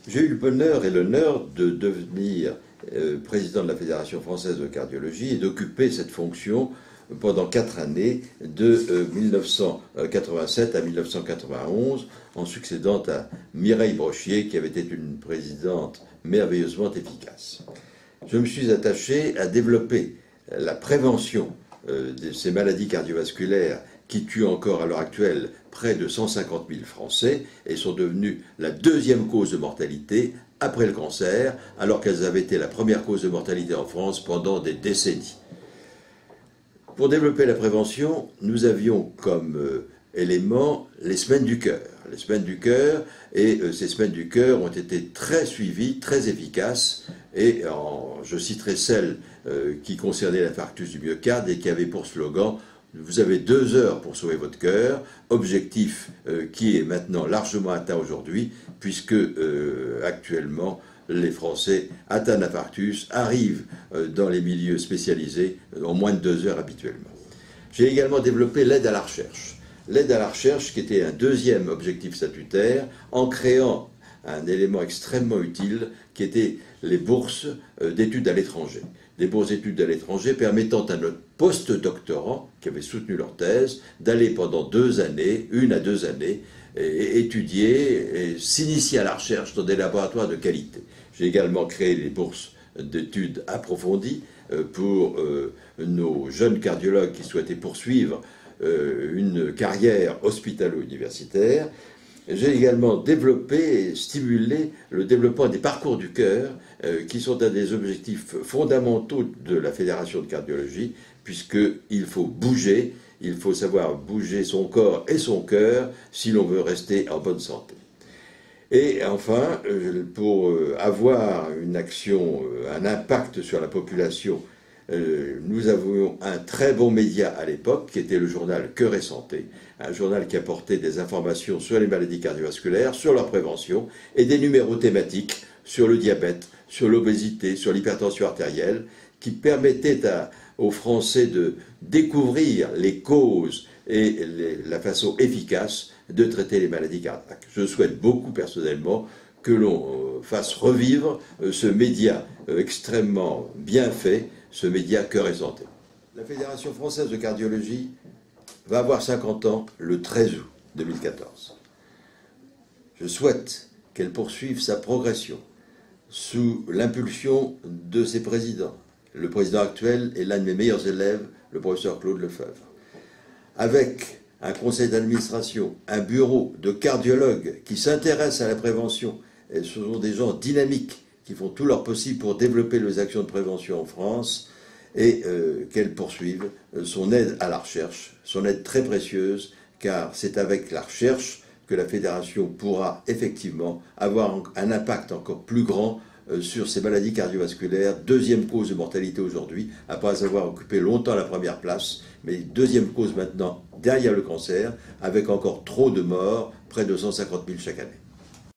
J'ai eu le bonheur et l'honneur de devenir président de la Fédération française de cardiologie et d'occuper cette fonction pendant 4 années, de 1987 à 1991, en succédant à Mireille Brochier, qui avait été une présidente merveilleusement efficace. Je me suis attaché à développer la prévention de ces maladies cardiovasculaires qui tuent encore à l'heure actuelle près de 150 000 Français et sont devenues la deuxième cause de mortalité après le cancer, alors qu'elles avaient été la première cause de mortalité en France pendant des décennies. Pour développer la prévention, nous avions comme élément les semaines du cœur. Les semaines du cœur, et ces semaines du cœur ont été très suivies, très efficaces, et je citerai celle qui concernait l'infarctus du myocarde et qui avait pour slogan « Vous avez 2 heures pour sauver votre cœur », objectif qui est maintenant largement atteint aujourd'hui, puisque actuellement les Français atteints d'infarctus arrivent dans les milieux spécialisés en moins de 2 heures habituellement. J'ai également développé l'aide à la recherche. L'aide à la recherche qui était un deuxième objectif statutaire en créant un élément extrêmement utile qui était les bourses d'études à l'étranger. Des bourses d'études à l'étranger permettant à notre post-doctorants qui avaient soutenu leur thèse d'aller pendant 2 années, 1 à 2 années, étudier et s'initier à la recherche dans des laboratoires de qualité. J'ai également créé les bourses d'études approfondies pour nos jeunes cardiologues qui souhaitaient poursuivre une carrière hospitalo-universitaire. J'ai également développé et stimulé le développement des parcours du cœur qui sont un des objectifs fondamentaux de la Fédération de cardiologie, puisqu'il faut bouger, il faut savoir bouger son corps et son cœur si l'on veut rester en bonne santé. Et enfin, pour avoir une action, un impact sur la population, nous avions un très bon média à l'époque, qui était le journal Cœur et Santé, un journal qui apportait des informations sur les maladies cardiovasculaires, sur leur prévention, et des numéros thématiques sur le diabète, sur l'obésité, sur l'hypertension artérielle, qui permettaient aux Français de découvrir les causes et la façon efficace de traiter les maladies cardiaques. Je souhaite beaucoup personnellement que l'on fasse revivre ce média extrêmement bien fait, ce média Cœur et Santé. La Fédération française de cardiologie va avoir 50 ans le 13 août 2014. Je souhaite qu'elle poursuive sa progression sous l'impulsion de ses présidents. Le président actuel est l'un de mes meilleurs élèves, le professeur Claude Lefebvre. Avec un conseil d'administration, un bureau de cardiologues qui s'intéressent à la prévention, et ce sont des gens dynamiques qui font tout leur possible pour développer les actions de prévention en France, et qu'elle poursuive son aide à la recherche, son aide très précieuse, car c'est avec la recherche que la Fédération pourra effectivement avoir un impact encore plus grand sur ces maladies cardiovasculaires, deuxième cause de mortalité aujourd'hui, après avoir occupé longtemps la première place, mais deuxième cause maintenant derrière le cancer, avec encore trop de morts, près de 150 000 chaque année.